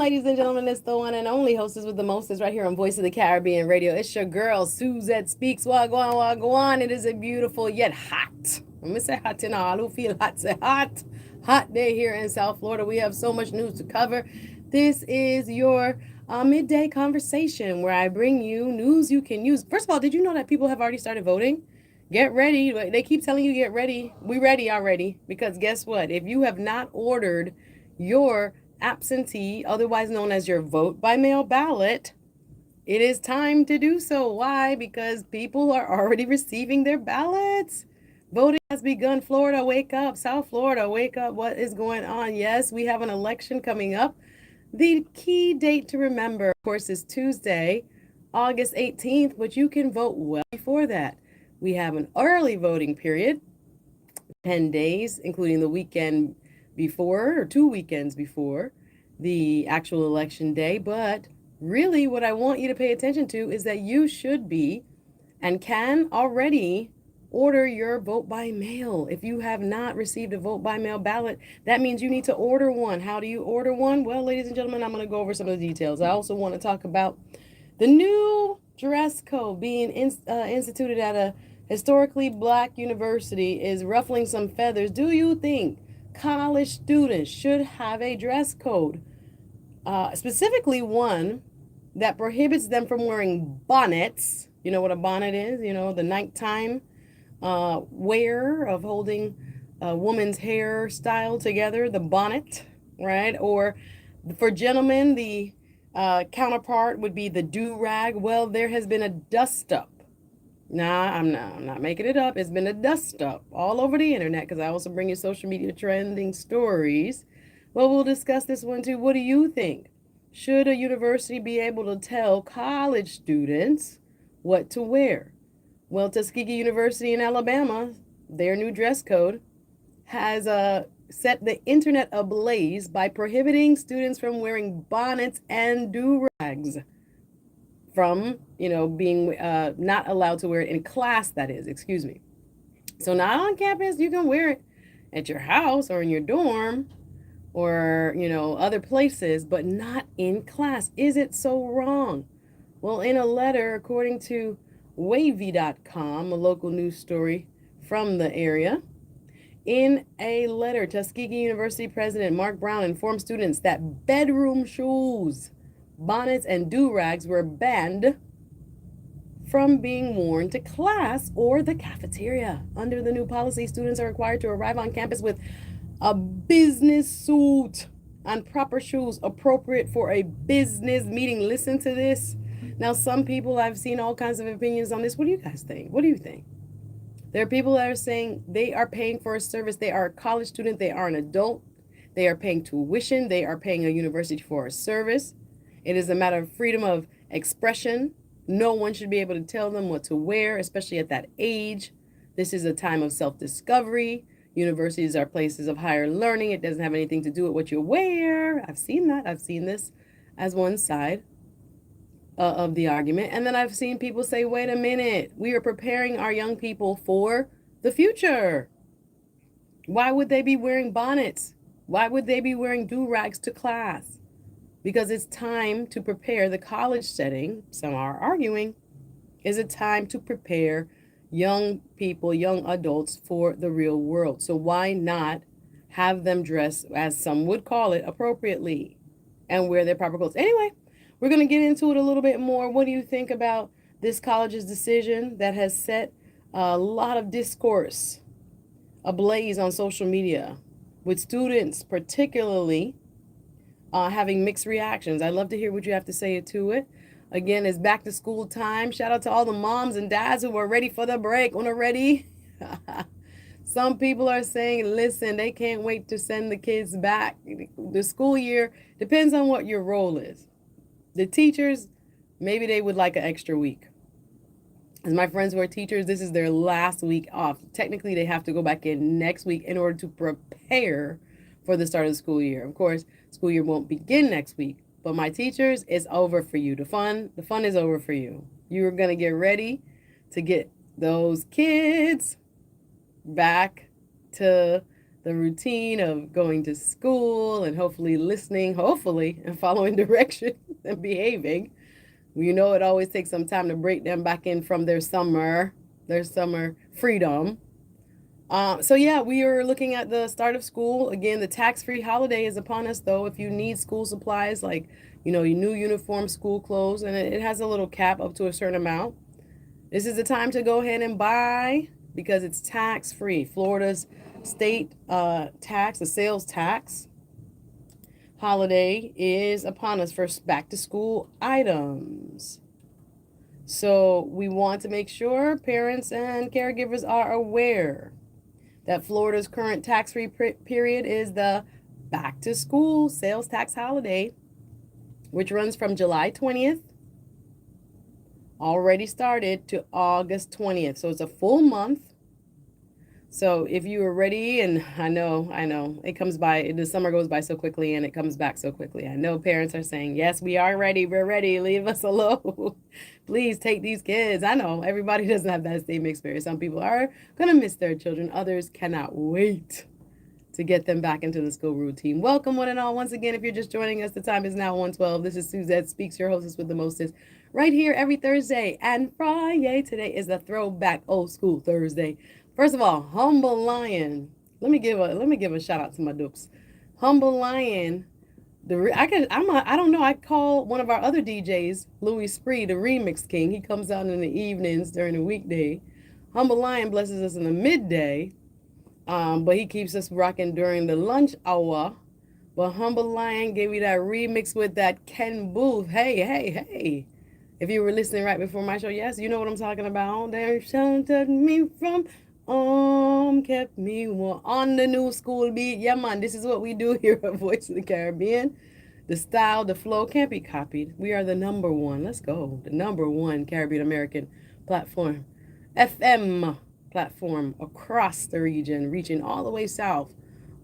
ladies and gentlemen. It's the one and only hostess with the mostest right here on Voice of the Caribbean Radio. It's your girl, Suzette Speaks. Wagwan, wagwan. It is a beautiful yet hot. I'm going to say hot in all who feel hot. Say hot. Hot day here in South Florida. We have so much news to cover. This is your midday conversation where I bring you news you can use. First of all, did you know that people have already started voting? Get ready. They keep telling you get ready. We ready already. Because guess what? If you have not ordered your absentee, otherwise known as your vote by mail ballot, it is time to do so. Why? Because people are already receiving their ballots. Voting has begun. Florida, wake up. South Florida, wake up. What is going on? Yes, we have an election coming up. The key date to remember, of course, is Tuesday, August 18th, but you can vote well before that. We have an early voting period, 10 days, including the weekend before or 2 weekends before the actual election day. But really, what I want you to pay attention to is that you should be and can already order your vote by mail. If you have not received a vote by mail ballot, that means you need to order one. How do you order one? Well, ladies and gentlemen, I'm going to go over some of the details. I also want to talk about the new dress code being instituted at a historically black university is ruffling some feathers. Do you think college students should have a dress code, specifically one that prohibits them from wearing bonnets? You know what a bonnet is? You know, the nighttime wear of holding a woman's hair style together, the bonnet, right? Or for gentlemen, the counterpart would be the do-rag. Well, there has been a dust-up. Nah, I'm not making it up. It's been a dust-up all over the internet because I also bring you social media trending stories. Well, we'll discuss this one too. What do you think? Should a university be able to tell college students what to wear? Well, Tuskegee University in Alabama, their new dress code has set the internet ablaze by prohibiting students from wearing bonnets and do-rags, from, being not allowed to wear it in class, that is, excuse me. So not on campus, you can wear it at your house or in your dorm or, other places, but not in class. Is it so wrong? Well, in a letter, according to wavy.com, a local news story from the area, in a letter, Tuskegee University President Mark Brown informed students that bedroom shoes, bonnets, and do-rags were banned from being worn to class or the cafeteria. Under the new policy, students are required to arrive on campus with a business suit and proper shoes appropriate for a business meeting. Listen to this. Now, some people, I've seen all kinds of opinions on this. What do you guys think? What do you think? There are people that are saying they are paying for a service. They are a college student. They are an adult. They are paying tuition. They are paying a university for a service. It is a matter of freedom of expression. No one should be able to tell them what to wear, especially at that age. This is a time of self-discovery. Universities are places of higher learning. It doesn't have anything to do with what you wear. I've seen that. I've seen this as one side of the argument. And then I've seen people say, wait a minute, we are preparing our young people for the future. Why would they be wearing bonnets? Why would they be wearing do-rags to class? Because it's time to prepare the college setting, some are arguing, is a time to prepare young people, young adults for the real world. So why not have them dress, as some would call it, appropriately and wear their proper clothes? Anyway, we're going to get into it a little bit more. What do you think about this college's decision that has set a lot of discourse ablaze on social media, with students particularly having mixed reactions? I'd love to hear what you have to say to it. Again, it's back to school time. Shout out to all the moms and dads who are ready for the break. When they're ready, some people are saying, listen, they can't wait to send the kids back. The school year depends on what your role is. The teachers, maybe they would like an extra week. As my friends who are teachers, this is their last week off. Technically, they have to go back in next week in order to prepare for the start of the school year. Of course, school year won't begin next week, but my teachers, it's over for you. The fun is over for you. You're going to get ready to get those kids back to the routine of going to school and hopefully listening, hopefully, and following directions and behaving. You know, it always takes some time to break them back in from their summer freedom. So yeah, we are looking at the start of school. Again, the tax-free holiday is upon us, though. If you need school supplies like, your new uniform, school clothes, and it has a little cap up to a certain amount, this is the time to go ahead and buy because it's tax-free. Florida's state tax, the sales tax holiday is upon us for back-to-school items. So we want to make sure parents and caregivers are aware that Florida's current tax-free period is the back-to-school sales tax holiday, which runs from July 20th, already started, to August 20th. So it's a full month. So if you are ready, and I know, it comes by, the summer goes by so quickly and it comes back so quickly. I know parents are saying, yes, we are ready. We're ready. Leave us alone. Please take these kids. I know everybody doesn't have that same experience. Some people are going to miss their children. Others cannot wait to get them back into the school routine. Welcome, one and all. Once again, if you're just joining us, the time is now 1:12. This is Suzette Speaks, your hostess with the mostest, right here every Thursday and Friday. Today is the Throwback Old School Thursday. First of all, Humble Lion. Let me give a shout out to my dupes. Humble Lion. I don't know. I call one of our other DJs, Louis Spree, the remix king. He comes out in the evenings during the weekday. Humble Lion blesses us in the midday, but he keeps us rocking during the lunch hour. But Humble Lion gave me that remix with that Ken Booth. Hey, hey, hey. If you were listening right before my show, yes, you know what I'm talking about. They sheltered me from kept me warm on the new school beat. Yeah, man, this is what we do here at Voice of the Caribbean. The style, the flow can't be copied. We are the number one. Let's go. The number one Caribbean American platform, FM platform across the region, reaching all the way south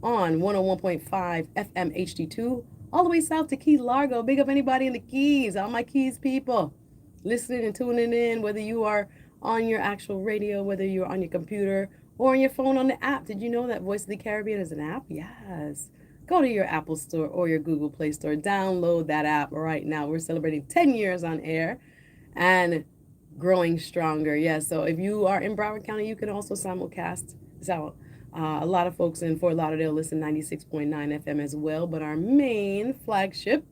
on 101.5 FM HD2, all the way south to Key Largo. Big up anybody in the Keys, all my Keys people, listening and tuning in, whether you are on your actual radio, whether you're on your computer or on your phone on the app. Did you know that Voice of the Caribbean is an app? Yes. Go to your Apple Store or your Google Play Store. Download that app right now. We're celebrating 10 years on air and growing stronger. Yes, so if you are in Broward County, you can also simulcast this out. A lot of folks in Fort Lauderdale listen 96.9 FM as well, but our main flagship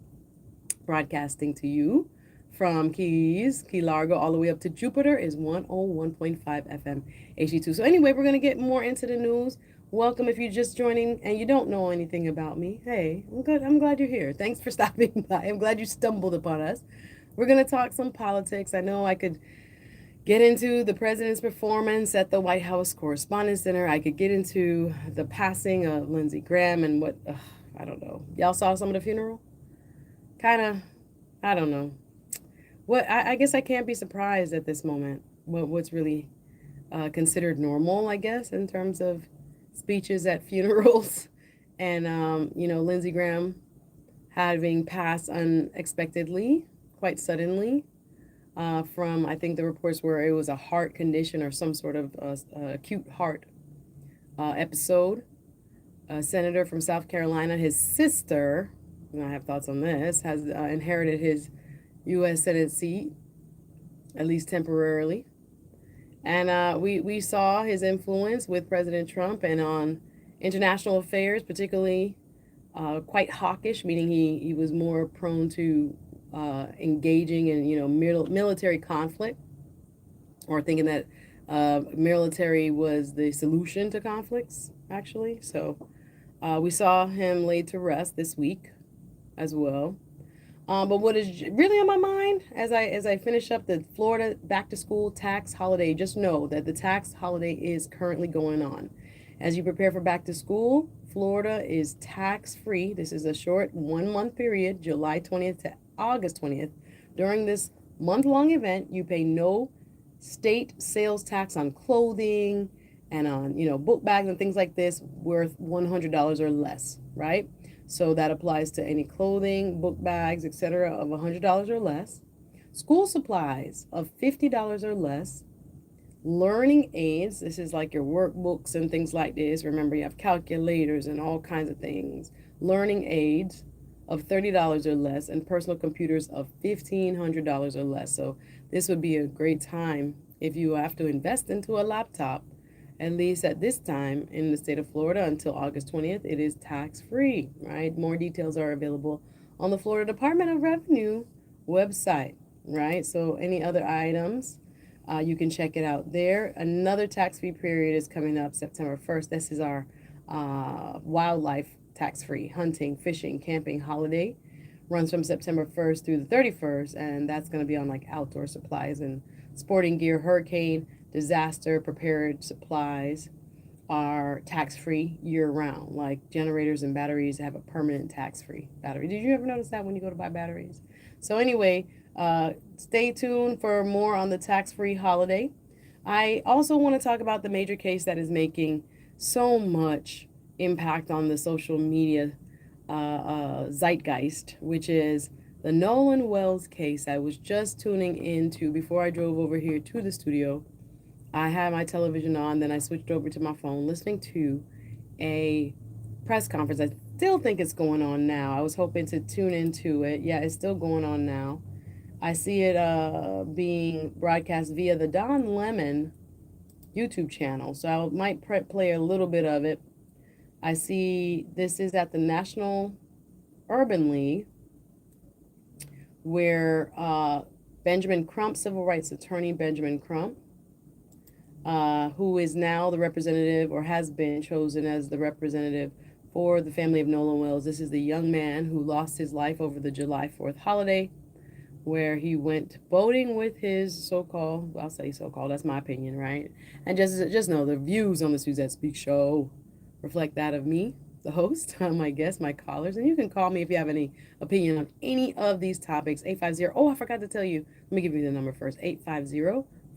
broadcasting to you from Key Largo, all the way up to Jupiter is 101.5 FM HD2. So anyway, we're going to get more into the news. Welcome if you're just joining and you don't know anything about me. Hey, I'm glad you're here. Thanks for stopping by. I'm glad you stumbled upon us. We're going to talk some politics. I know I could get into the president's performance at the White House Correspondents' Center. I could get into the passing of Lindsey Graham and what, I don't know. Y'all saw some of the funeral? Kind of, I don't know. I guess I can't be surprised at this moment. What's really considered normal, I guess, in terms of speeches at funerals. And, Lindsey Graham having passed unexpectedly, quite suddenly, from, I think the reports were it was a heart condition or some sort of acute heart episode. A senator from South Carolina, his sister, and I have thoughts on this, has inherited his U.S. Senate seat, at least temporarily. And we saw his influence with President Trump and on international affairs, particularly quite hawkish, meaning he was more prone to engaging in, military conflict, or thinking that military was the solution to conflicts, actually. So we saw him laid to rest this week as well. But what is really on my mind as I finish up the Florida back to school tax holiday, just know that the tax holiday is currently going on. As you prepare for back to school, Florida is tax free. This is a short 1 month period, July 20th to August 20th. During this month-long event, you pay no state sales tax on clothing and on, book bags and things like this worth $100 or less, right? So that applies to any clothing, book bags, etc. of $100 or less. School supplies of $50 or less. Learning aids, this is like your workbooks and things like this. Remember, you have calculators and all kinds of things. Learning aids of $30 or less, and personal computers of $1,500 or less. So this would be a great time if you have to invest into a laptop. At least at this time in the state of Florida until August 20th, it is tax free, right? More details are available on the Florida Department of Revenue website, right? So any other items, you can check it out there. Another tax free period is coming up September 1st. This is our wildlife tax free hunting, fishing, camping holiday. Runs from September 1st through the 31st, and that's going to be on like outdoor supplies and sporting gear, hurricane, disaster prepared supplies are tax free year round. Like generators and batteries have a permanent tax free battery. Did you ever notice that when you go to buy batteries? So, anyway, stay tuned for more on the tax free holiday. I also want to talk about the major case that is making so much impact on the social media zeitgeist, which is the Nolan Wells case. I was just tuning into before I drove over here to the studio. I had my television on, then I switched over to my phone, listening to a press conference. I still think it's going on now. I was hoping to tune into it. Yeah, it's still going on now. I see it being broadcast via the Don Lemon YouTube channel, so I might play a little bit of it. I see this is at the National Urban League, where Benjamin Crump, civil rights attorney Benjamin Crump, who is now the representative or has been chosen as the representative for the family of Nolan Wells. This is the young man who lost his life over the July 4th holiday, where he went boating with his so-called, well, I'll say so-called, that's my opinion, right? And just know the views on the Suzette Speak Show reflect that of me, the host, my guests, my callers, and you can call me if you have any opinion on any of these topics. 850. Oh, I forgot to tell you. Let me give you the number first.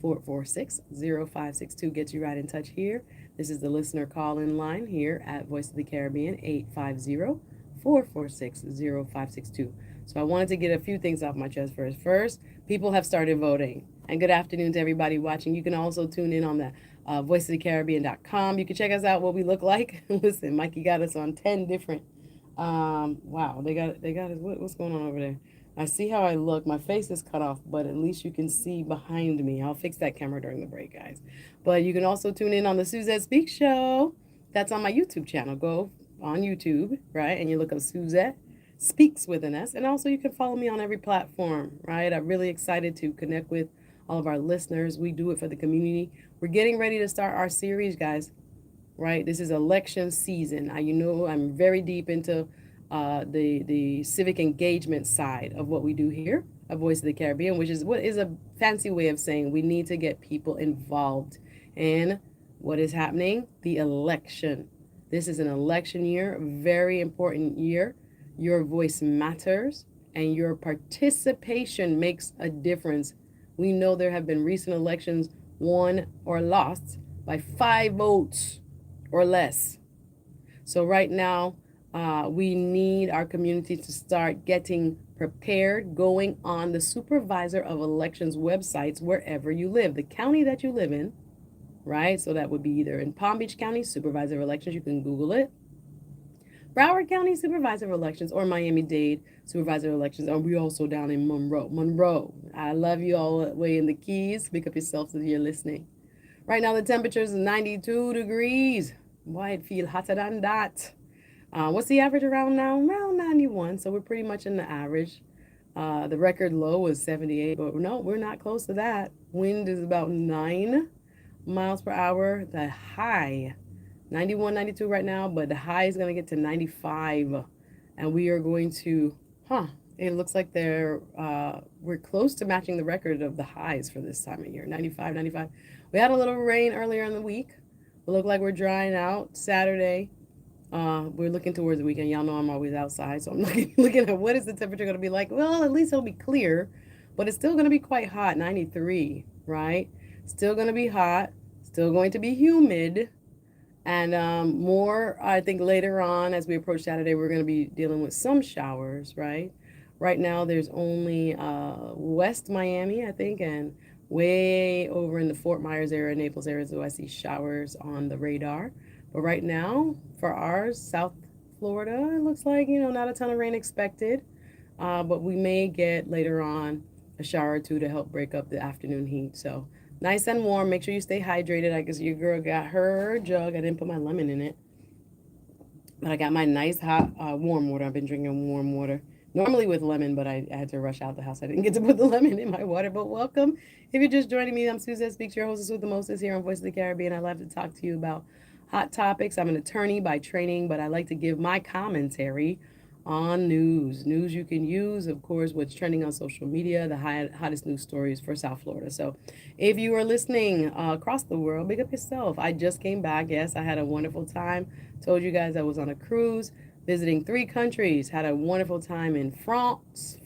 850-446-0562 gets you right in touch here. This is the listener call-in line here at Voice of the Caribbean. 850-446-0562. So I wanted to get a few things off my chest first. First, people have started voting. And good afternoon to everybody watching. You can also tune in on the voiceofthecaribbean.com. You can check us out what we look like. Listen, Mikey got us on 10 different. Wow, they got us. What's going on over there? I see how I look. My face is cut off, but at least you can see behind me. I'll fix that camera during the break, guys. But you can also tune in on the Suzette Speak Show. That's on my YouTube channel. Go on YouTube, right? And you look up Suzette Speaks with an S. And also you can follow me on every platform, right? I'm really excited to connect with all of our listeners. We do it for the community. We're getting ready to start our series, guys, right? This is election season. You know, I'm very deep into the civic engagement side of what we do here at Voice of the Caribbean, which is what is a fancy way of saying we need to get people involved in what is happening, the election. This is an election year, very important year. Your voice matters and your participation makes a difference. We know there have been recent elections won or lost by 5 votes or less. So right now, we need our community to start getting prepared, going on the Supervisor of Elections websites wherever you live, the county that you live in, right? So that would be either in Palm Beach County, Supervisor of Elections, you can Google it. Broward County Supervisor of Elections, or Miami-Dade Supervisor of Elections. Are we also down in Monroe? I love you all way in the Keys. Pick up yourselves if you're listening. Right now the temperature is 92 degrees. Boy, it feels hotter than that. What's the average around now? Around 91. So we're pretty much in the average. The record low was 78, but no, we're not close to that. Wind is about 9 miles per hour. The high 91, 92 right now, but the high is going to get to 95. And we are going to, it looks like we're close to matching the record of the highs for this time of year, 95, 95. We had a little rain earlier in the week. It looked like we're drying out Saturday. We're looking towards the weekend. Y'all know I'm always outside, so I'm looking at what is the temperature going to be like. Well, at least it'll be clear, but it's still going to be quite hot, 93, right? Still going to be hot, still going to be humid. And more, I think later on, as we approach Saturday, we're going to be dealing with some showers, right? Right now, there's only West Miami, I think, and Way over in the Fort Myers area, Naples area, so I see showers on the radar. But right now, for ours, South Florida, it looks like, not a ton of rain expected. But we may get later on a shower or two to help break up the afternoon heat. So nice and warm. Make sure you stay hydrated. I guess your girl got her jug. I didn't put my lemon in it. But I got my nice hot warm water. I've been drinking warm water. Normally with lemon, but I had to rush out the house. I didn't get to put the lemon in my water. But welcome. If you're just joining me, I'm Suzette Speaks, your hostess with the mostest here on Voice of the Caribbean. I love to talk to you about hot topics. I'm an attorney by training, but I like to give my commentary on news. News you can use, of course, what's trending on social media, the hottest news stories for South Florida. So if you are listening across the world, big up yourself. I just came back. Yes, I had a wonderful time. Told you guys I was on a cruise visiting 3 countries. Had a wonderful time in France,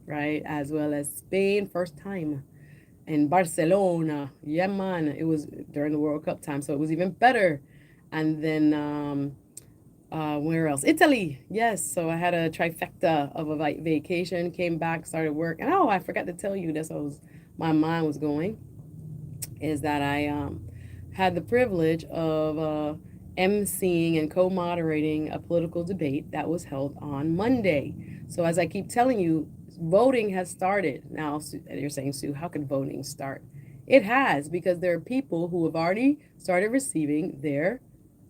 right, as well as Spain. First time in Barcelona. Yeah, man. It was during the World Cup time, so it was even better. And then where else? Italy. Yes. So I had a trifecta of a vacation. Came back, started work, and I forgot to tell you. That's what my mind was going. Is that I had the privilege of emceeing and co-moderating a political debate that was held on Monday. So as I keep telling you, voting has started. Now you're saying, Sue, how could voting start? It has, because there are people who have already started receiving their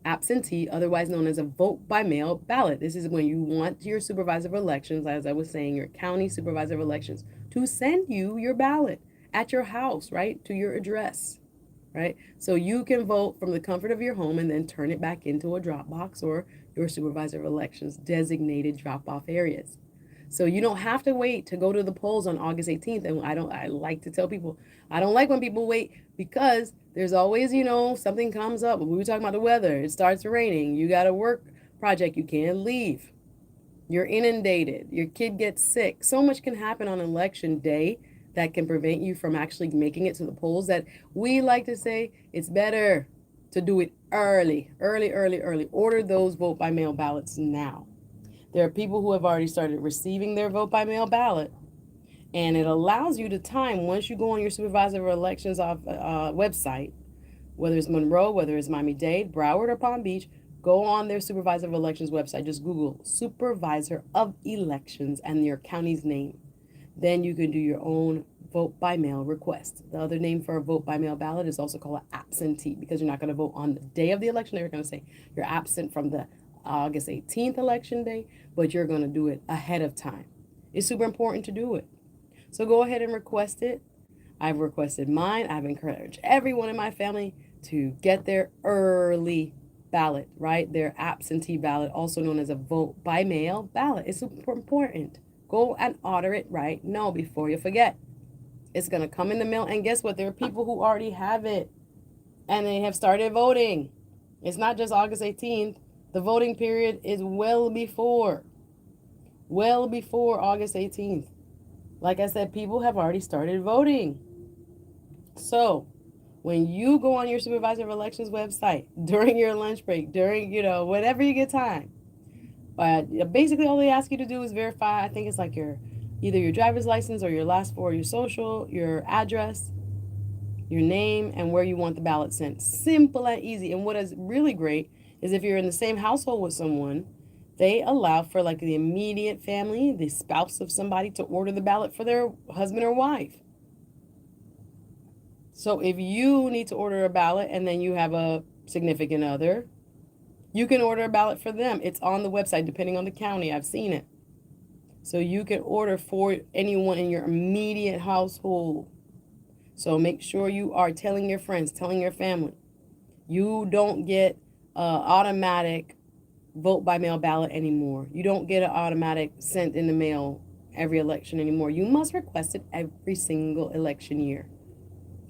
absentee, otherwise known as a vote by mail ballot. This is when you want your supervisor of elections, as I was saying, your county supervisor of elections, to send you your ballot at your house, right, to your address, right? So you can vote from the comfort of your home and then turn it back into a drop box or your supervisor of elections designated drop off areas. So you don't have to wait to go to the polls on August 18th. And I like to tell people, I don't like when people wait, because there's always, something comes up. We were talking about the weather. It starts raining. You got a work project. You can't leave. You're inundated. Your kid gets sick. So much can happen on election day that can prevent you from actually making it to the polls, that we like to say it's better to do it early. Order those vote by mail ballots now. There are people who have already started receiving their vote by mail ballot, and it allows you to time, once you go on your supervisor of elections website, whether it's Monroe, whether it's Miami-Dade, Broward, or Palm Beach, go on their supervisor of elections website. Just Google supervisor of elections and your county's name. Then you can do your own vote by mail request. The other name for a vote by mail ballot is also called an absentee, because you're not going to vote on the day of the election. They're going to say you're absent from the August 18th election day, but you're going to do it ahead of time. It's super important to do it. So go ahead and request it. I've requested mine. I've encouraged everyone in my family to get their early ballot, right? Their absentee ballot, also known as a vote by mail ballot. It's super important. Go and order it right now before you forget. It's going to come in the mail. And guess what? There are people who already have it and they have started voting. It's not just August 18th. The voting period is well before August 18th. Like I said, people have already started voting. So when you go on your supervisor of elections website during your lunch break, during, whenever you get time, basically all they ask you to do is verify, I think it's like either your driver's license or your last four, your social, your address, your name, and where you want the ballot sent. Simple and easy. And what is really great is if you're in the same household with someone, they allow for like the immediate family, the spouse of somebody, to order the ballot for their husband or wife. So if you need to order a ballot and then you have a significant other, you can order a ballot for them. It's on the website, depending on the county. I've seen it. So you can order for anyone in your immediate household. So make sure you are telling your friends, telling your family. You don't get automatic vote by mail ballot anymore. You don't get an automatic sent in the mail every election anymore. You must request it every single election year,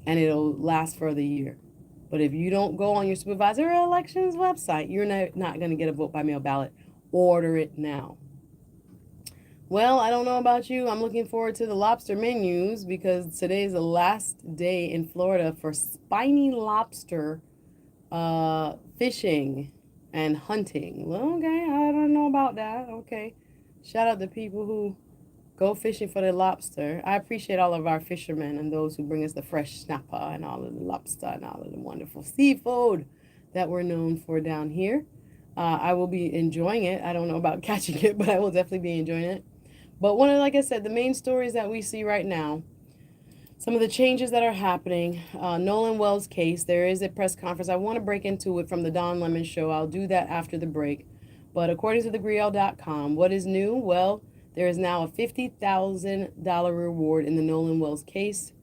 and it'll last for the year. But if you don't go on your supervisor of elections website, you're not going to get a vote by mail ballot. Order it now. Well, I don't know about you. I'm looking forward to the lobster menus, because today is the last day in Florida for spiny lobster fishing and hunting. Well, okay, I don't know about that. Okay. Shout out to people who Go fishing for the lobster. I appreciate all of our fishermen and those who bring us the fresh snapper and all of the lobster and all of the wonderful seafood that we're known for down here. I will be enjoying it. I don't know about catching it, but I will definitely be enjoying it. But one of, like I said, the main stories that we see right now, some of the changes that are happening. Nolan Wells case, there is a press conference. I want to break into it from the Don Lemon show. I'll do that after the break. But according to thegriel.com, what is new? Well, there is now a $50,000 reward in the Nolan Wells case.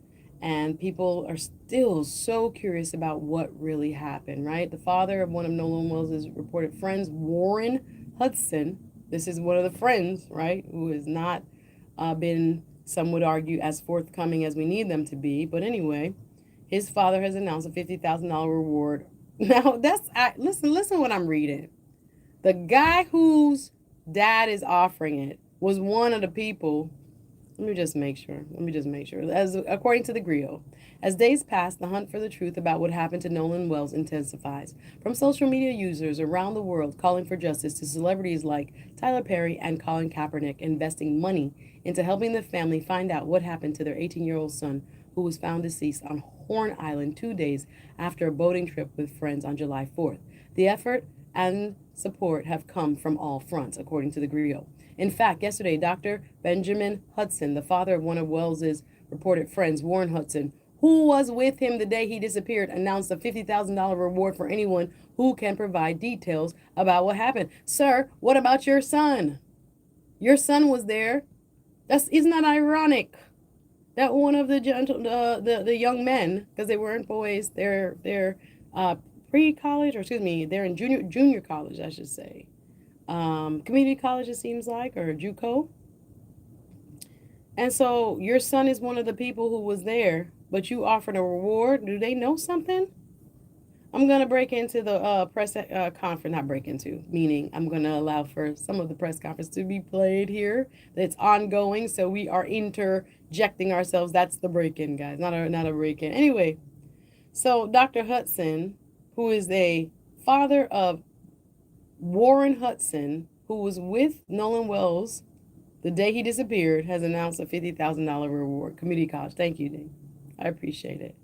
And people are still so curious about what really happened, right? The father of one of Nolan Wells' reported friends, Warren Hudson, this is one of the friends, right, who has not been, some would argue, as forthcoming as we need them to be. But anyway, his father has announced a $50,000 reward. Now, listen what I'm reading. The guy whose dad is offering it was one of the people. Let me just make sure. As according to the Griot, as days pass, the hunt for the truth about what happened to Nolan Wells intensifies. From social media users around the world calling for justice to celebrities like Tyler Perry and Colin Kaepernick investing money into helping the family find out what happened to their 18-year-old son, who was found deceased on Horn Island 2 days after a boating trip with friends on July 4th. The effort and support have come from all fronts, according to the Griot. In fact, yesterday, Dr. Benjamin Hudson, the father of one of Wells's reported friends, Warren Hudson, who was with him the day he disappeared, announced a $50,000 reward for anyone who can provide details about what happened. Sir, what about your son? Your son was there. Isn't that ironic? That one of the young men, because they weren't boys, they're pre-college, or excuse me, they're in junior college, I should say. Community college, it seems like, or JUCO. And so your son is one of the people who was there, but you offered a reward. Do they know something? I'm going to break into the press conference, not break into, meaning I'm going to allow for some of the press conference to be played here. It's ongoing, so we are interjecting ourselves. That's the break-in, guys, not a break-in. Anyway, so Dr. Hudson, who is a father of Warren Hudson, who was with Nolan Wells the day he disappeared, has announced a $50,000 reward. Community college. Thank you, Ding. I appreciate it.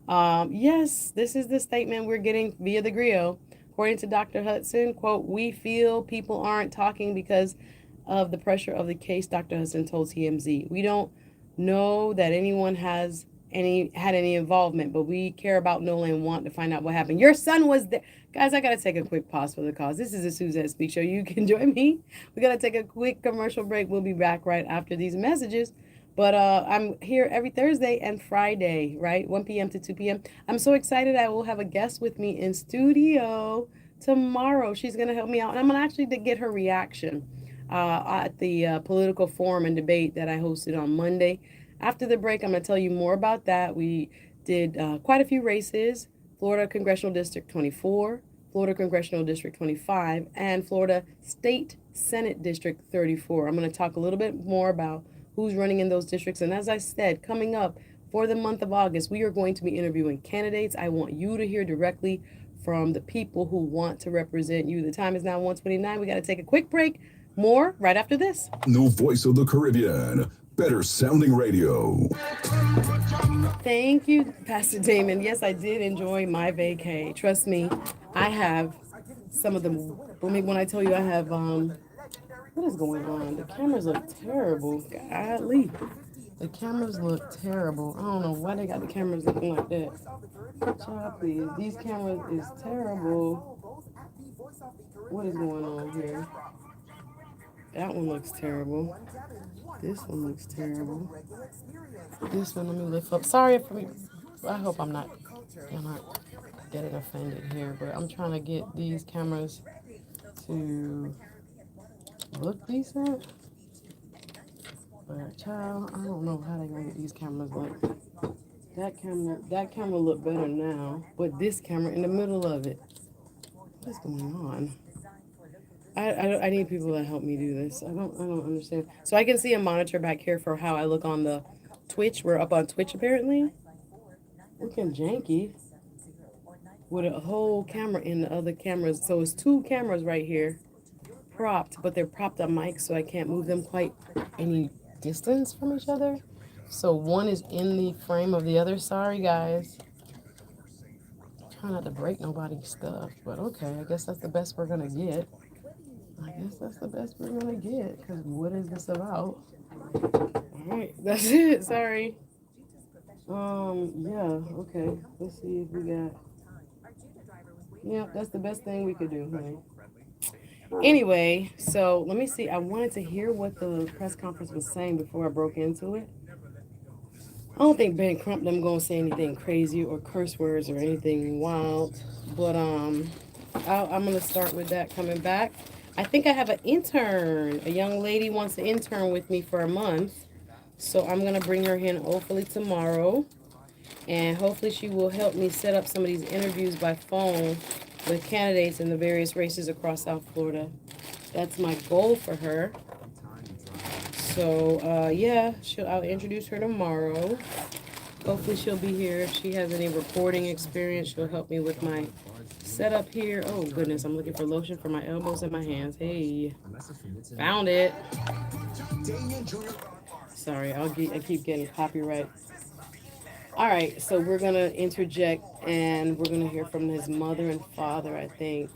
Yes, this is the statement we're getting via the Griot. According to Dr. Hudson, quote, "We feel people aren't talking because of the pressure of the case," Dr. Hudson told TMZ. "We don't know that anyone had any involvement, but we care about Nolan and want to find out what happened." Your son was there. Guys, I got to take a quick pause for the cause. This is the Suzette Speak Show. You can join me. We're going to take a quick commercial break. We'll be back right after these messages. But I'm here every Thursday and Friday, right? 1 p.m. to 2 p.m. I'm so excited. I will have a guest with me in studio tomorrow. She's going to help me out. And I'm going to actually get her reaction at the political forum and debate that I hosted on Monday. After the break, I'm going to tell you more about that. We did quite a few races: Florida Congressional District 24, Florida Congressional District 25, and Florida State Senate District 34. I'm going to talk a little bit more about who's running in those districts. And as I said, coming up for the month of August, we are going to be interviewing candidates. I want you to hear directly from the people who want to represent you. The time is now 1:29. We got to take a quick break. More right after this. No Voice of the Caribbean. Better sounding radio. Thank you, Pastor Damon. Yes, I did enjoy my vacay. Trust me, I have some of them. When I tell you I have, what is going on? The cameras look terrible. Golly. The cameras look terrible. I don't know why they got the cameras looking like that. Child, please. These cameras is terrible. What is going on here? That one looks terrible. This one looks terrible. This one, let me lift up. Sorry if I hope I'm not getting offended here, but I'm trying to get these cameras to look decent. But child, I don't know how they're gonna get these cameras look. That camera look better now, but this camera in the middle of it. What's going on? I need people to help me do this. I don't understand. So I can see a monitor back here for how I look on the Twitch. We're up on Twitch apparently. Looking janky. With a whole camera in the other cameras. So it's two cameras right here propped, but they're propped on mics, so I can't move them quite any distance from each other. So one is in the frame of the other. Sorry, guys. Try not to break nobody's stuff, but okay, I guess that's the best we're gonna get. I guess that's the best we're gonna get, because what is this about? Alright, that's it. Sorry. Yeah, okay. Let's see if we got. Yeah, that's the best thing we could do, honey. Anyway, so let me see. I wanted to hear what the press conference was saying before I broke into it. I don't think Ben Crump them gonna say anything crazy or curse words or anything wild, but I'm gonna start with that coming back. I think I have an intern. A young lady wants to intern with me for a month, so I'm gonna bring her in hopefully tomorrow, and hopefully she will help me set up some of these interviews by phone with candidates in the various races across South Florida. That's my goal for her. So yeah, I'll introduce her tomorrow. Hopefully she'll be here. If she has any reporting experience, she'll help me with my setup here. Oh goodness, I'm looking for lotion for my elbows and my hands. Hey, found it. Sorry, I keep getting copyright. All right, so we're gonna interject and we're gonna hear from his mother and father, I think.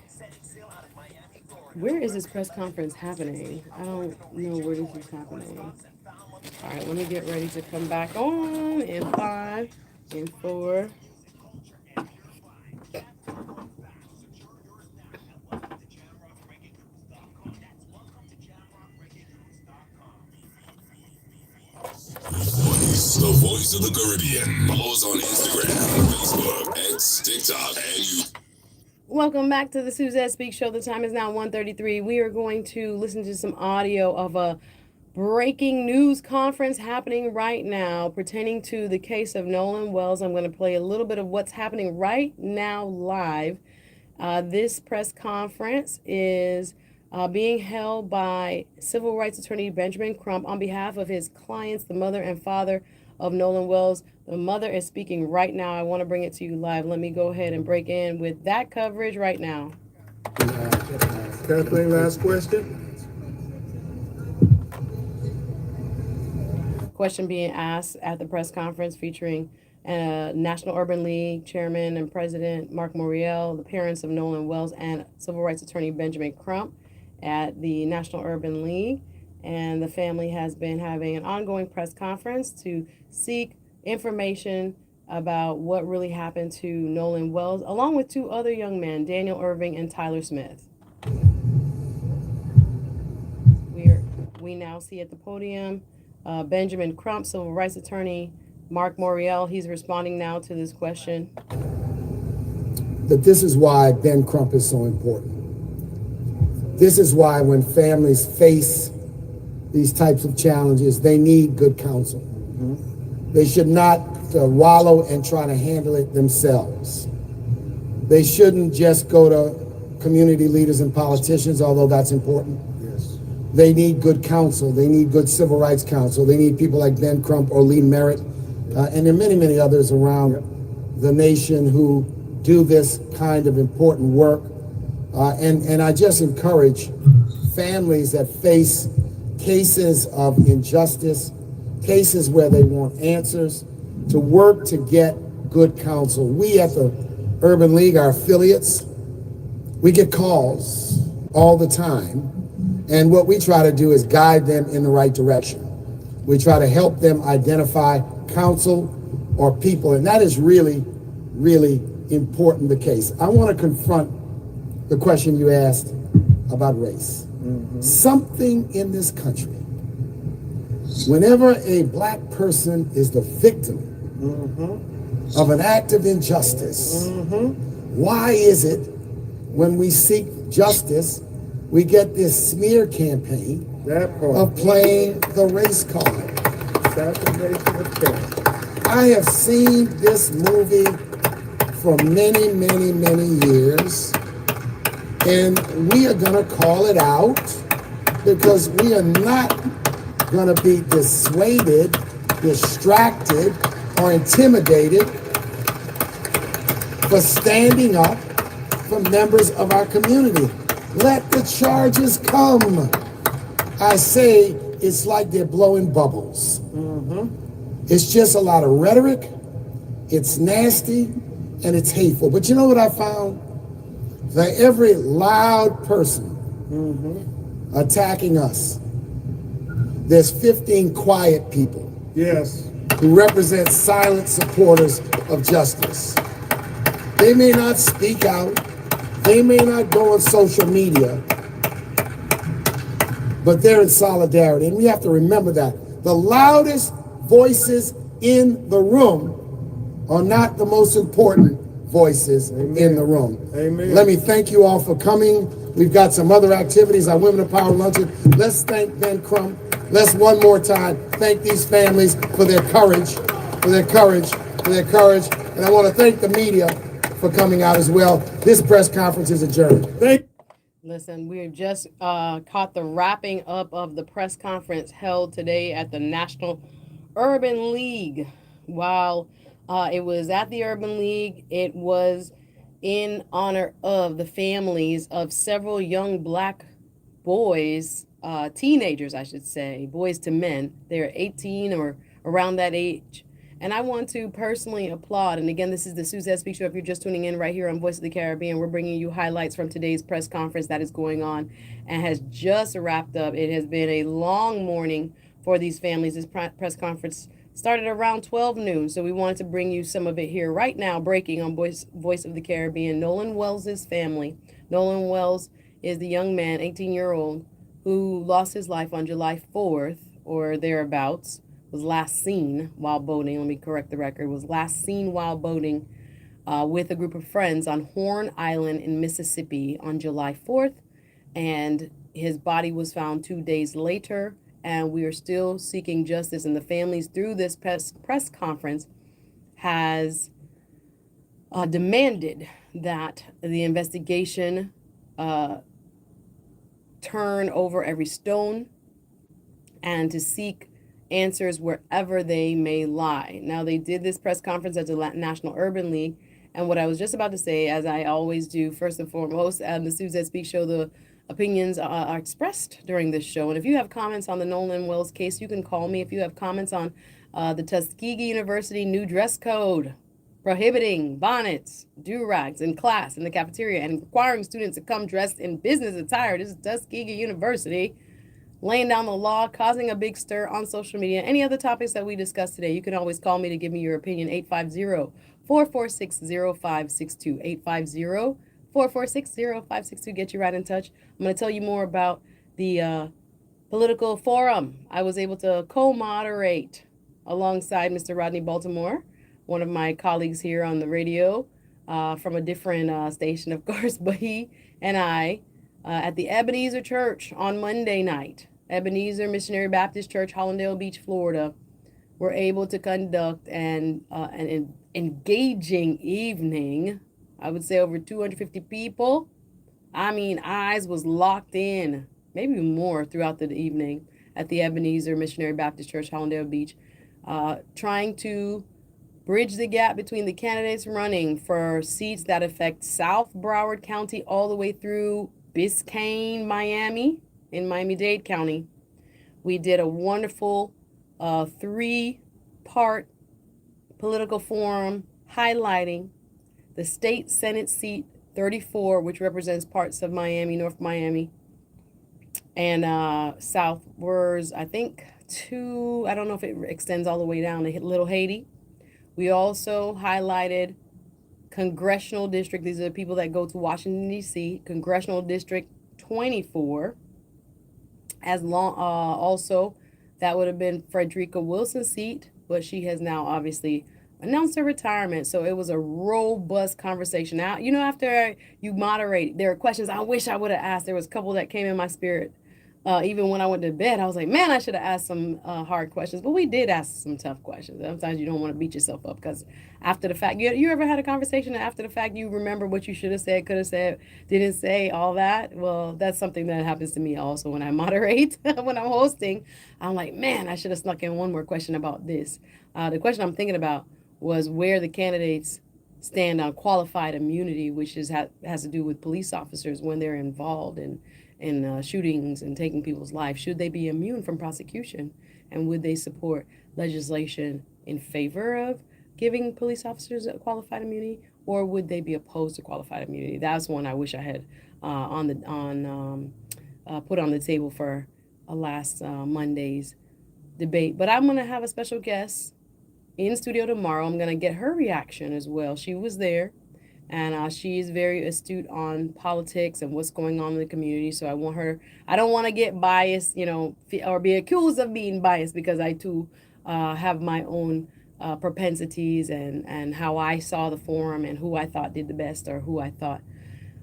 Where is this press conference happening? I don't know where this is happening. All right, let me get ready to come back on in 5, in 4. The voice of the Caribbean. Follow us on Instagram, Facebook, X, TikTok, and YouTube. Welcome back to the Suzette Speak Show. The time is now 1:33. We are going to listen to some audio of a breaking news conference happening right now pertaining to the case of Nolan Wells. I'm going to play a little bit of what's happening right now live. This press conference is being held by civil rights attorney Benjamin Crump on behalf of his clients, the mother and father of Nolan Wells. The mother is speaking right now. I want to bring it to you live. Let me go ahead and break in with that coverage right now. Kathleen, last question. Question being asked at the press conference featuring National Urban League Chairman and President Mark Morial, the parents of Nolan Wells, and civil rights attorney Benjamin Crump at the National Urban League. And the family has been having an ongoing press conference to seek information about what really happened to Nolan Wells, along with two other young men, Daniel Irving and Tyler Smith. We now see at the podium Benjamin Crump, civil rights attorney, Mark Morial. He's responding now to this question. That this is why Ben Crump is so important. This is why when families face these types of challenges, they need good counsel. They should not wallow and try to handle it themselves. They shouldn't just go to community leaders and politicians, although that's important. Yes. They need good counsel. They need good civil rights counsel. They need people like Ben Crump or Lee Merritt, and there are many, many others around the nation who do this kind of important work. And I just encourage families that face cases of injustice, cases where they want answers, to work to get good counsel. We at the Urban League, our affiliates, we get calls all the time, and what we try to do is guide them in the right direction. We try to help them identify counsel or people, and that is really, really important, the case. I want to confront the question you asked about race. Something in this country, whenever a black person is the victim of an act of injustice, why is it when we seek justice, we get this smear campaign of playing the race card? I have seen this movie for many, many, many years, and we are going to call it out because we are not going to be dissuaded, distracted, or intimidated for standing up for members of our community. Let the charges come. I say it's like they're blowing bubbles. It's just a lot of rhetoric. It's nasty and it's hateful. But you know what I found? For every loud person attacking us, there's 15 quiet people. Yes. Who represent silent supporters of justice. They may not speak out. They may not go on social media. But they're in solidarity. And we have to remember that. The loudest voices in the room are not the most important voices in the room. Amen. Let me thank you all for coming. We've got some other activities, our Women of Power Luncheon. Let's thank Ben Crump. Let's one more time thank these families for their courage, And I want to thank the media for coming out as well. This press conference is adjourned. Listen, we have just caught the wrapping up of the press conference held today at the National Urban League. While it was at the Urban League, it was in honor of the families of several young black boys, teenagers, I should say, boys to men. They're 18 or around that age. And I want to personally applaud. And again, this is the Suzette Speak Show. If you're just tuning in right here on Voice of the Caribbean, we're bringing you highlights from today's press conference that is going on and has just wrapped up. It has been a long morning for these families. This press conference started around 12 noon. So we wanted to bring you some of it here right now, breaking on Voice of the Caribbean. Nolan Wells' family. Nolan Wells is the young man, 18-year-old, who lost his life on July 4th or thereabouts. Was last seen while boating, let me correct the record, was last seen while boating with a group of friends on Horn Island in Mississippi on July 4th. And his body was found 2 days later. And we are still seeking justice. And the families through this press conference has demanded that the investigation turn over every stone and to seek answers wherever they may lie. Now, they did this press conference at the National Urban League, and what I was just about to say, as I always do, first and foremost, on the Suzette Speak Show, the opinions are expressed during this show. And if you have comments on the Nolan Wells case, you can call me. If you have comments on the Tuskegee University new dress code, prohibiting bonnets, do-rags in class, in the cafeteria, and requiring students to come dressed in business attire. This is Tuskegee University. Laying down the law, causing a big stir on social media. Any other topics that we discussed today, you can always call me to give me your opinion. 850-446-0562. 850-446-0562. Get you right in touch. I'm going to tell you more about the political forum I was able to co-moderate alongside Mr. Rodney Baltimore, one of my colleagues here on the radio from a different station, of course, but he and I at the Ebenezer Church on Monday night. Ebenezer Missionary Baptist Church, Hollandale Beach, Florida, were able to conduct an engaging evening. I would say over 250 people. I mean, eyes was locked in, maybe more throughout the evening at the Ebenezer Missionary Baptist Church, Hollandale Beach, trying to bridge the gap between the candidates running for seats that affect South Broward County all the way through Biscayne, Miami, in Miami-Dade County. We did a wonderful 3-part political forum highlighting the state Senate seat 34, which represents parts of Miami, North Miami, and southwards, I think, to, I don't know if it extends all the way down to Little Haiti. We also highlighted Congressional District, these are the people that go to Washington, D.C., Congressional District 24, as long, also, that would have been Frederica Wilson's seat, but she has now obviously announced her retirement. So it was a robust conversation. Now, you know, after you moderate, there are questions I wish I would have asked. There was a couple that came in my spirit. Even when I went to bed, I was like, man, I should have asked some hard questions. But we did ask some tough questions. Sometimes you don't want to beat yourself up because after the fact, you ever had a conversation and after the fact you remember what you should have said, could have said, didn't say, all that? Well, that's something that happens to me also when I moderate, when I'm hosting. I'm like, man, I should have snuck in one more question about this. The question I'm thinking about was where the candidates stand on qualified immunity, which has to do with police officers when they're involved in shootings and taking people's lives, should they be immune from prosecution? And would they support legislation in favor of giving police officers a qualified immunity, or would they be opposed to qualified immunity? That's one I wish I had put on the table for last Monday's debate. But I'm going to have a special guest in studio tomorrow. I'm going to get her reaction as well. She was there, and she is very astute on politics and what's going on in the community. So I don't want to get biased, or be accused of being biased, because I too have my own propensities and how I saw the forum and who I thought did the best, or who I thought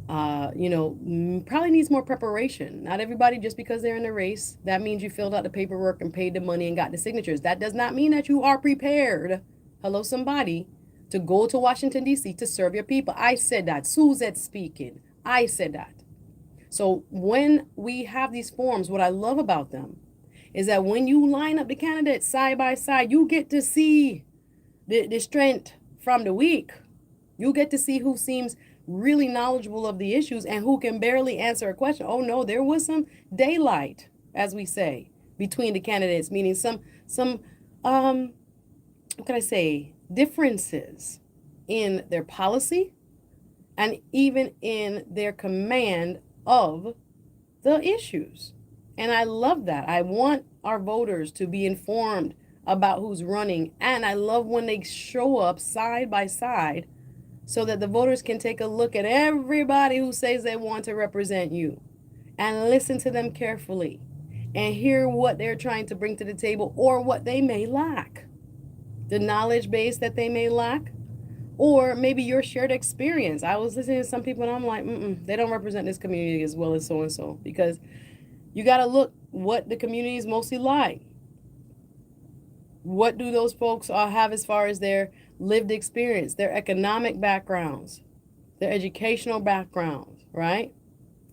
probably needs more preparation. Not everybody, just because they're in the race, that means you filled out the paperwork and paid the money and got the signatures. That does not mean that you are prepared. Hello, somebody, to go to Washington, D.C. to serve your people. I said that. Suzette speaking. I said that. So when we have these forums, what I love about them is that when you line up the candidates side by side, you get to see the strength from the weak. You get to see who seems really knowledgeable of the issues and who can barely answer a question. Oh no, there was some daylight, as we say, between the candidates, meaning some what can I say, differences in their policy and even in their command of the issues. And I love that. I want our voters to be informed about who's running, and I love when they show up side by side, so that the voters can take a look at everybody who says they want to represent you and listen to them carefully and hear what they're trying to bring to the table, or what they may lack, the knowledge base that they may lack, or maybe your shared experience. I was listening to some people and I'm like, they don't represent this community as well as so-and-so, because you got to look what the community is mostly like. What do those folks have as far as their lived experience, their economic backgrounds, their educational backgrounds, right?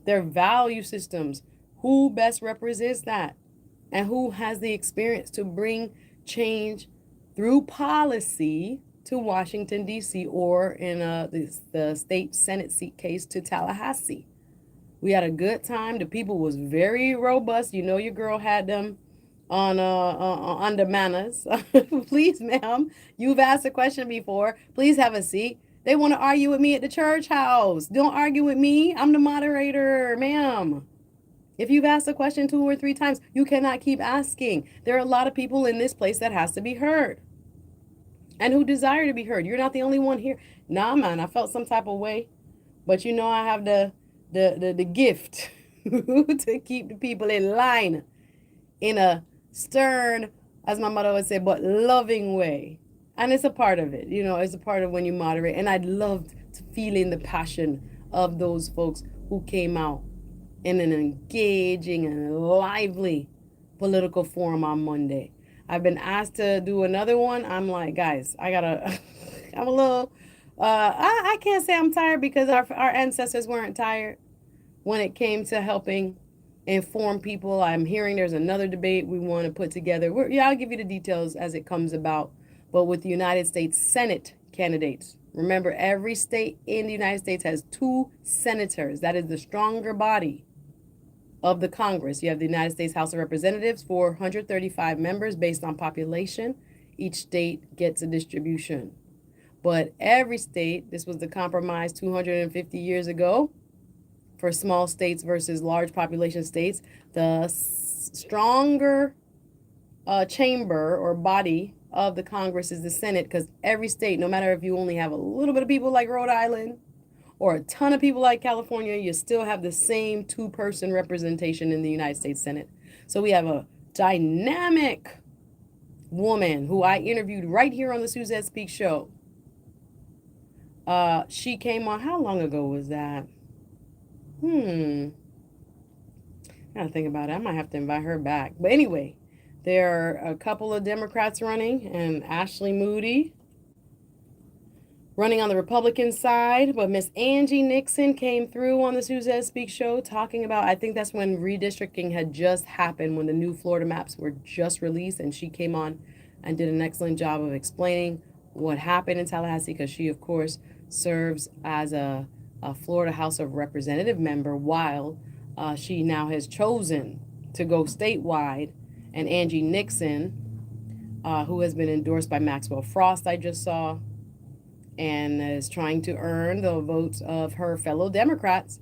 Their value systems. Who best represents that? And who has the experience to bring change through policy to Washington, D.C., or in the state Senate seat case to Tallahassee? We had a good time. The people was very robust. Your girl had them on the manners. Please, ma'am, you've asked a question before. Please have a seat. They want to argue with me at the church house. Don't argue with me. I'm the moderator, ma'am. If you've asked a question 2 or 3 times, you cannot keep asking. There are a lot of people in this place that has to be heard and who desire to be heard. You're not the only one here. Nah, man, I felt some type of way, but I have the gift to keep the people in line in a stern, as my mother would say, but loving way. And it's a part of it, it's a part of when you moderate. And I'd love to feel in the passion of those folks who came out in an engaging and lively political forum on Monday. I've been asked to do another one. I'm like, guys, I'm a little, I can't say I'm tired, because our ancestors weren't tired when it came to helping inform people. I'm hearing there's another debate we want to put together. I'll give you the details as it comes about. But with the United States Senate candidates, remember, every state in the United States has 2 senators. That is the stronger body of the Congress. You have the United States House of Representatives, 435 members based on population. Each state gets a distribution. But every state, this was the compromise 250 years ago, for small states versus large population states, the stronger chamber or body of the Congress is the Senate, because every state, no matter if you only have a little bit of people like Rhode Island or a ton of people like California, you still have the same 2-person representation in the United States Senate. So we have a dynamic woman who I interviewed right here on the Suzette Speaks show. She came on, how long ago was that? I gotta think about it. I might have to invite her back. But anyway, there are a couple of Democrats running, and Ashley Moody running on the Republican side. But Miss Angie Nixon came through on the Suzette Speaks show talking about, I think that's when redistricting had just happened, when the new Florida maps were just released, and she came on and did an excellent job of explaining what happened in Tallahassee, because she, of course, serves as a Florida House of Representative member while She now has chosen to go statewide, and Angie Nixon, who has been endorsed by Maxwell Frost, I just saw, and is trying to earn the votes of her fellow Democrats.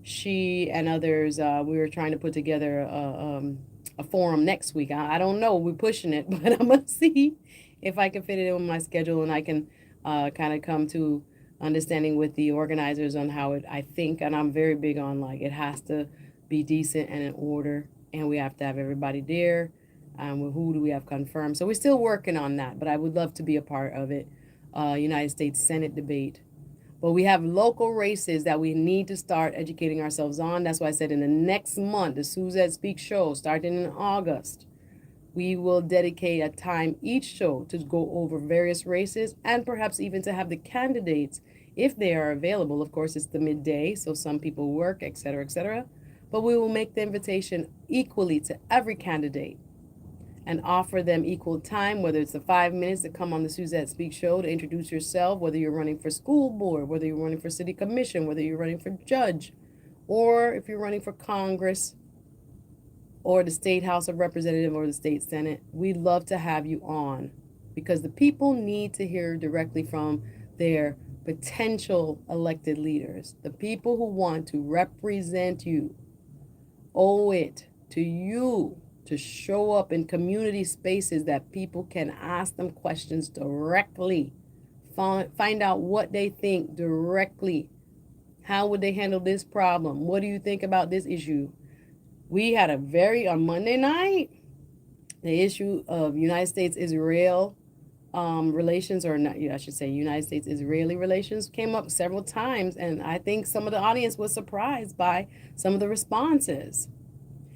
She and others, we were trying to put together a forum next week. I don't know, we're pushing it, but I'm gonna see if I can fit it in with my schedule, and I can kind of come to understanding with the organizers on how it, I think, and I'm very big on, like, it has to be decent and in order, and we have to have everybody there. Who do we have confirmed? So we're still working on that, but I would love to be a part of it. United States Senate debate. But we have local races that we need to start educating ourselves on. That's why I said in the next month, the Suzette Speaks show, starting in August, we will dedicate a time each show to go over various races and perhaps even to have the candidates, if they are available. Of course, it's the midday, so some people work, etc., etc. But we will make the invitation equally to every candidate and offer them equal time, whether it's the 5 minutes to come on the Suzette Speak show to introduce yourself, whether you're running for school board, whether you're running for city commission, whether you're running for judge, or if you're running for Congress or the state House of Representatives or the state Senate. We'd love to have you on because the people need to hear directly from their potential elected leaders. The people who want to represent you owe it to you to show up in community spaces that people can ask them questions directly, find out what they think directly. How would they handle this problem? What do you think about this issue? We had on Monday night, the issue of United States-Israel relations, or not, I should say United States-Israeli relations, came up several times, and I think some of the audience was surprised by some of the responses.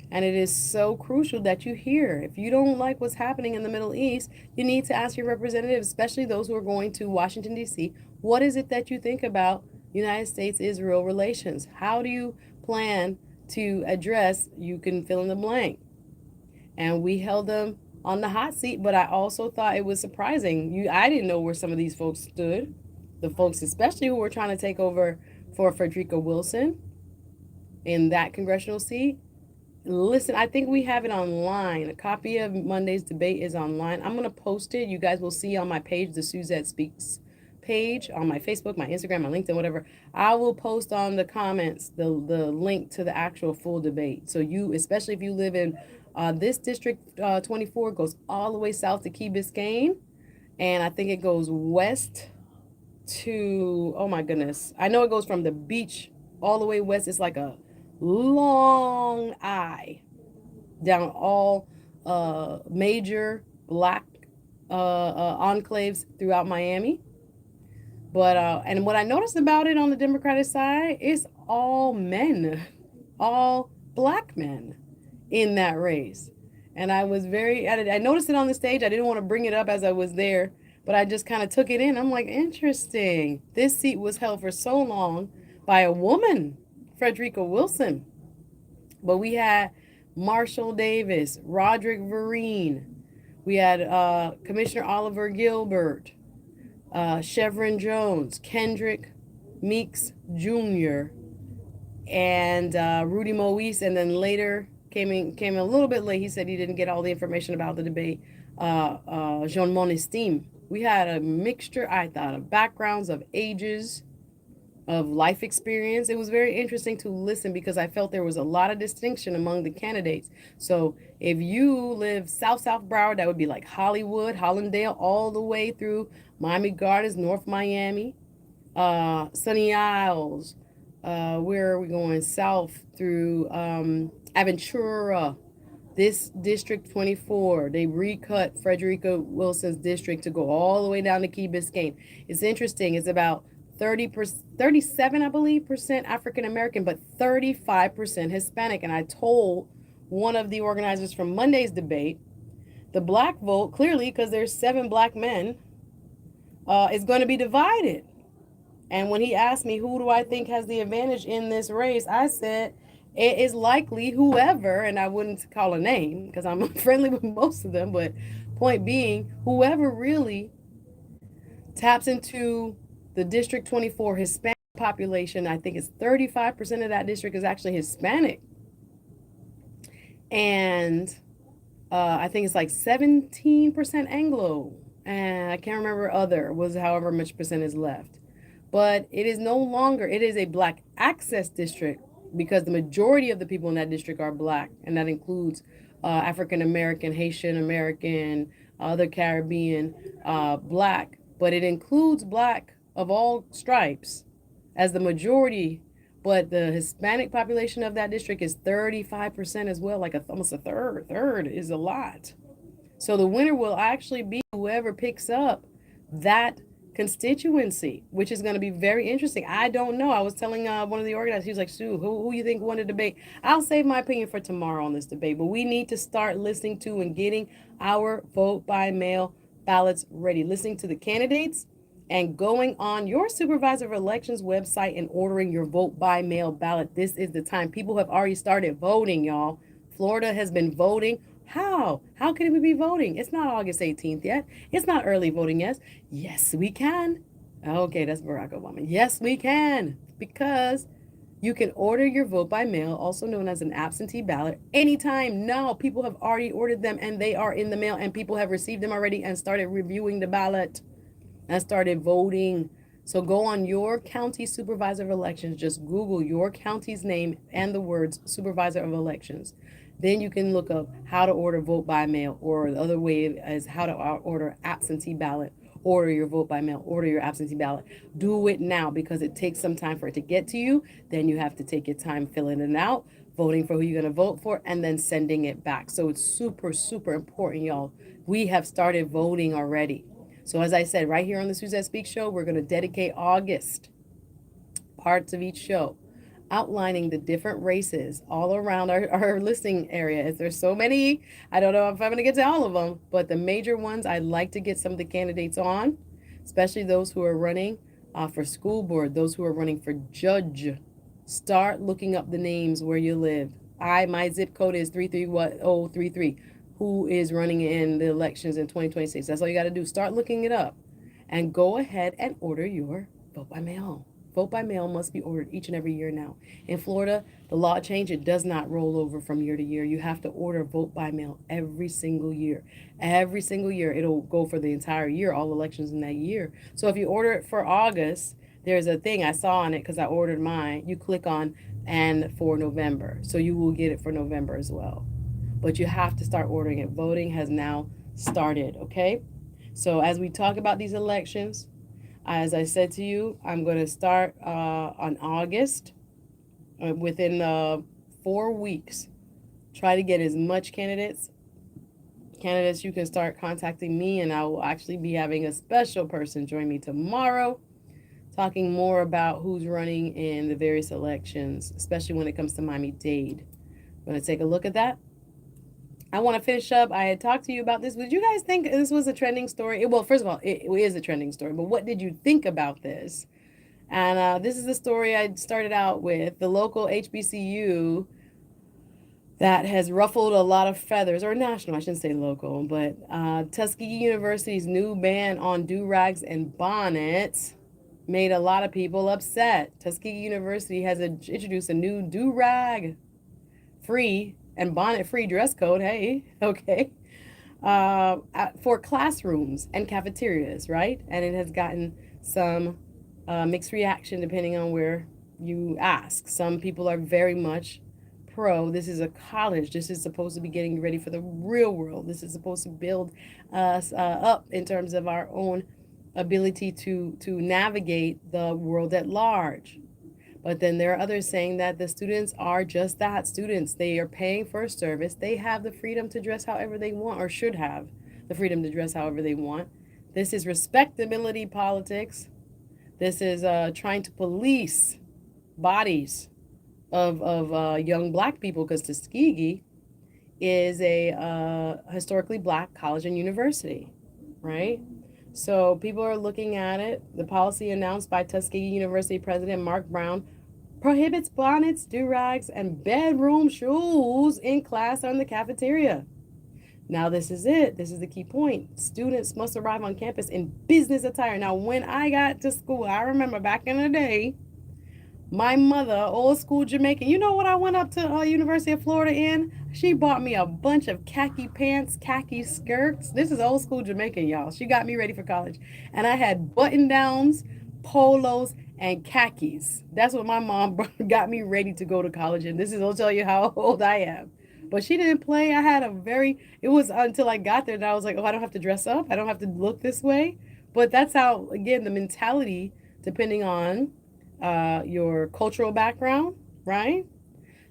And it is so crucial that you hear. If you don't like what's happening in the Middle East, you need to ask your representatives, especially those who are going to Washington, D.C., what is it that you think about United States-Israel relations? How do you plan to address, you can fill in the blank? And we held them on the hot seat, but I also thought it was surprising. I didn't know where some of these folks stood. The folks, especially who were trying to take over for Frederica Wilson in that congressional seat. Listen, I think we have it online. A copy of Monday's debate is online. I'm going to post it. You guys will see on my page, the Suzette Speaks page, on my Facebook, my Instagram, my LinkedIn, whatever. I will post on the comments the link to the actual full debate. So you, especially if you live in this district, 24, goes all the way south to Key Biscayne. And I think it goes west to, oh my goodness. I know it goes from the beach all the way west. It's like a long eye down all major black enclaves throughout Miami. But and what I noticed about it on the Democratic side is all men, all black men in that race. And I was I noticed it on the stage. I didn't want to bring it up as I was there, but I just kind of took it in. I'm like, interesting. This seat was held for so long by a woman, Frederica Wilson. But we had Marshall Davis, Roderick Vereen. We had Commissioner Oliver Gilbert, Chevron Jones, Kendrick Meeks Jr., and Rudy Moise. And then later came a little bit late. He said he didn't get all the information about the debate. Jean Monestime. We had a mixture, I thought, of backgrounds, of ages, of life experience. It was very interesting to listen because I felt there was a lot of distinction among the candidates. So if you live South Broward, that would be like Hollywood, Hollandale, all the way through Miami Gardens, North Miami, Sunny Isles. Where are we going? South through Aventura. This District 24, they recut Frederica Wilson's district to go all the way down to Key Biscayne. It's interesting. It's about 37, I believe, percent African American, but 35% Hispanic. And I told one of the organizers from Monday's debate, the black vote, clearly, because there's 7 black men, is going to be divided. And when he asked me, who do I think has the advantage in this race? I said, it is likely whoever, and I wouldn't call a name because I'm friendly with most of them, but point being, whoever really taps into the District 24 Hispanic population, I think it's 35% of that district is actually Hispanic. And I think it's like 17% Anglo. And I can't remember other, was however much percent is left. But it is no longer, it is a black access district because the majority of the people in that district are black. And that includes African American, Haitian American, other Caribbean, black. But it includes black of all stripes as the majority, but the Hispanic population of that district is 35% as well, like almost a third. Third is a lot. So the winner will actually be whoever picks up that constituency, which is going to be very interesting. I don't know. I was telling one of the organizers, he was like, Sue, who you think won the debate? I'll save my opinion for tomorrow on this debate, but we need to start listening to and getting our vote by mail ballots ready, listening to the candidates and going on your supervisor of elections website and ordering your vote by mail ballot. This is the time. People have already started voting, y'all. Florida has been voting. How? How can we be voting? It's not August 18th yet. It's not early voting yet. Yes, we can. Okay, that's Barack Obama. Yes, we can. Because you can order your vote by mail, also known as an absentee ballot, anytime now. People have already ordered them and they are in the mail and people have received them already and started reviewing the ballot and started voting. So go on your county supervisor of elections. Just Google your county's name and the words supervisor of elections. Then you can look up how to order vote by mail, or the other way is how to order absentee ballot. Order your vote by mail, order your absentee ballot. Do it now because it takes some time for it to get to you. Then you have to take your time filling it out, voting for who you're going to vote for, and then sending it back. So it's super, super important, y'all. We have started voting already. So as I said, right here on the Suzette Speaks show, we're going to dedicate August, parts of each show, outlining the different races all around our listing area. There's so many, I don't know if I'm going to get to all of them, but the major ones I'd like to get some of the candidates on, especially those who are running for school board, those who are running for judge. Start looking up the names where you live. My zip code is 33033. Who is running in the elections in 2026? That's all you got to do. Start looking it up and go ahead and order your vote by mail. Vote by mail must be ordered each and every year now. In Florida, the law changed. It does not roll over from year to year. You have to order vote by mail every single year. Every single year. It'll go for the entire year, all elections in that year. So if you order it for August, there's a thing I saw on it because I ordered mine. You click on and for November. So you will get it for November as well. But you have to start ordering it. Voting has now started, okay? So as we talk about these elections, as I said to you, I'm going to start on August. Within 4 weeks, try to get as much candidates. You can start contacting me, and I will actually be having a special person join me tomorrow, talking more about who's running in the various elections, especially when it comes to Miami-Dade. I'm going to take a look at that. I want to finish up. I had talked to you about this. Would you guys think this was a trending story? Well, first of all, it is a trending story, but what did you think about this? And this is the story I started out with. The local HBCU that has ruffled a lot of feathers, or national, I shouldn't say local, but Tuskegee University's new ban on do-rags and bonnets made a lot of people upset. Tuskegee University has introduced a new do-rag free and bonnet free dress code, hey, okay, for classrooms and cafeterias, right? And it has gotten some mixed reaction depending on where you ask. Some people are very much pro. This is a college. This is supposed to be getting ready for the real world. This is supposed to build us up in terms of our own ability to navigate the world at large. But then there are others saying that the students are just that, students. They are paying for a service. They have the freedom to dress however they want, or should have the freedom to dress however they want. This is respectability politics. This is trying to police bodies of young black people, because Tuskegee is a historically black college and university, right? So people are looking at it. The policy announced by Tuskegee University President Mark Brown prohibits bonnets, do-rags, and bedroom shoes in class or in the cafeteria. Now, this is it. This is the key point. Students must arrive on campus in business attire. Now, when I got to school, I remember back in the day, My mother, old school Jamaican, you know what I went up to University of Florida in? She bought me a bunch of khaki pants, khaki skirts. This is old school Jamaican, y'all. She got me ready for college. And I had button downs, polos, and khakis. That's what my mom got me ready to go to college. And this is, I'll tell you how old I am. But she didn't play. I had a very, it was until I got there that I was like, oh, I don't have to dress up. I don't have to look this way. But that's how, again, the mentality, depending on your cultural background, right?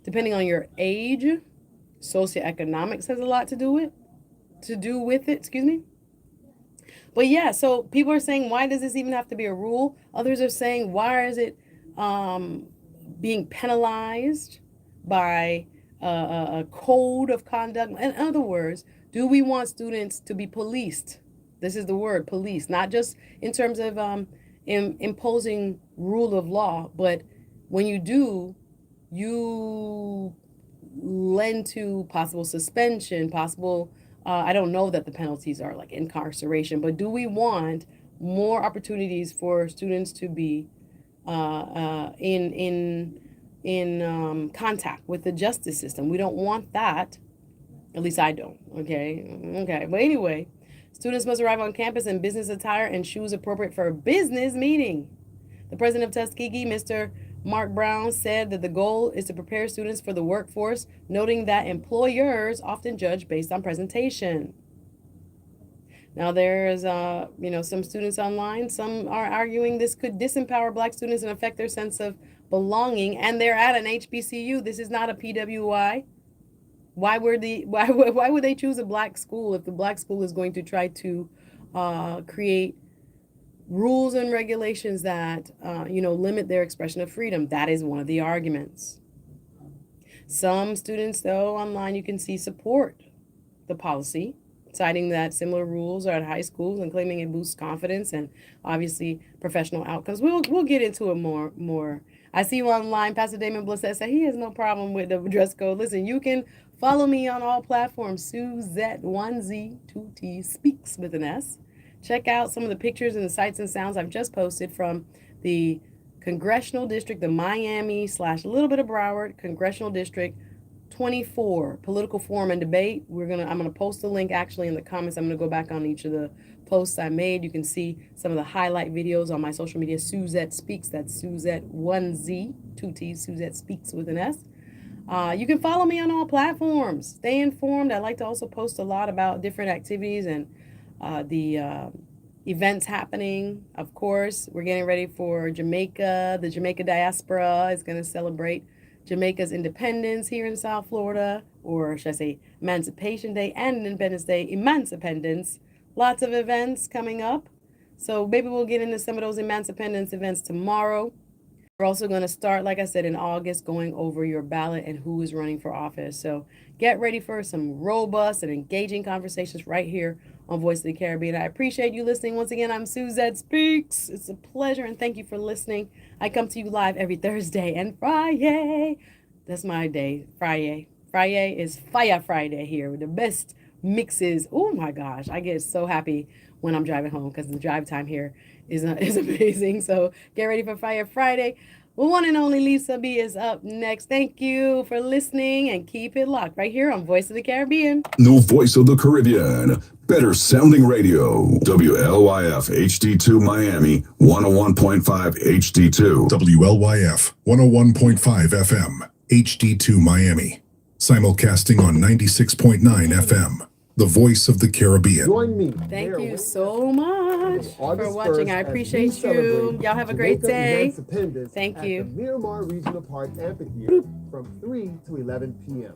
Depending on your age, socioeconomics has a lot to do with it, excuse me. But yeah, so people are saying, why does this even have to be a rule? Others are saying, why is it being penalized by a code of conduct? In other words, do we want students to be policed? This is the word, police, not just in terms of imposing rule of law, but when you do, you lend to possible suspension, possible, I don't know that the penalties are like incarceration, but do we want more opportunities for students to be in contact with the justice system? We don't want that. At least I don't. Okay. But anyway, students must arrive on campus in business attire and shoes appropriate for a business meeting. The president of Tuskegee, Mr. Mark Brown, said that the goal is to prepare students for the workforce, noting that employers often judge based on presentation. Now, there's, some students online. Some are arguing this could disempower Black students and affect their sense of belonging, and they're at an HBCU. This is not a PWI. Why would they choose a Black school if the Black school is going to try to create rules and regulations that limit their expression of freedom? That is one of the arguments. Some students, though, online you can see support the policy, citing that similar rules are at high schools and claiming it boosts confidence and obviously professional outcomes. We'll get into it more. I see you online. Pastor Damon Blissett said he has no problem with the dress code. Listen, you can follow me on all platforms. Suzette1Z2T speaks with an S. Check out some of the pictures and the sights and sounds I've just posted from the Congressional District, the Miami / a little bit of Broward Congressional District 24 political forum and debate. I'm gonna post the link actually in the comments. I'm gonna go back on each of the posts I made. You can see some of the highlight videos on my social media. Suzette Speaks. That's Suzette1Z2T. Suzette Speaks with an S. You can follow me on all platforms. Stay informed. I like to also post a lot about different activities and the events happening. Of course, we're getting ready for Jamaica. The Jamaica diaspora is going to celebrate Jamaica's independence here in South Florida, or should I say Emancipation Day and Independence Day, Emancipendence. Lots of events coming up. So maybe we'll get into some of those Emancipendence events tomorrow. We're also going to start, like I said, in August, going over your ballot and who is running for office. So get ready for some robust and engaging conversations right here on Voice of the Caribbean. I appreciate you listening. Once again, I'm Suzette Speaks. It's a pleasure, and thank you for listening. I come to you live every Thursday and Friday. That's my day, Friday. Friday is Fire Friday here with the best mixes. Oh my gosh, I get so happy when I'm driving home because the drive time here is amazing. So get ready for Fire Friday. Well, one and only Lisa B is up next. Thank you for listening and keep it locked right here on Voice of the Caribbean. No Voice of the Caribbean. Better sounding radio. WLYF HD2 Miami 101.5 HD2. WLYF 101.5 FM HD2 Miami. Simulcasting on 96.9 FM. The Voice of the Caribbean. Join me. Thank you so much for watching. I appreciate you. Y'all have a great day. Thank you. At the Miramar Regional Park Amphitheater from 3 to 11 p.m.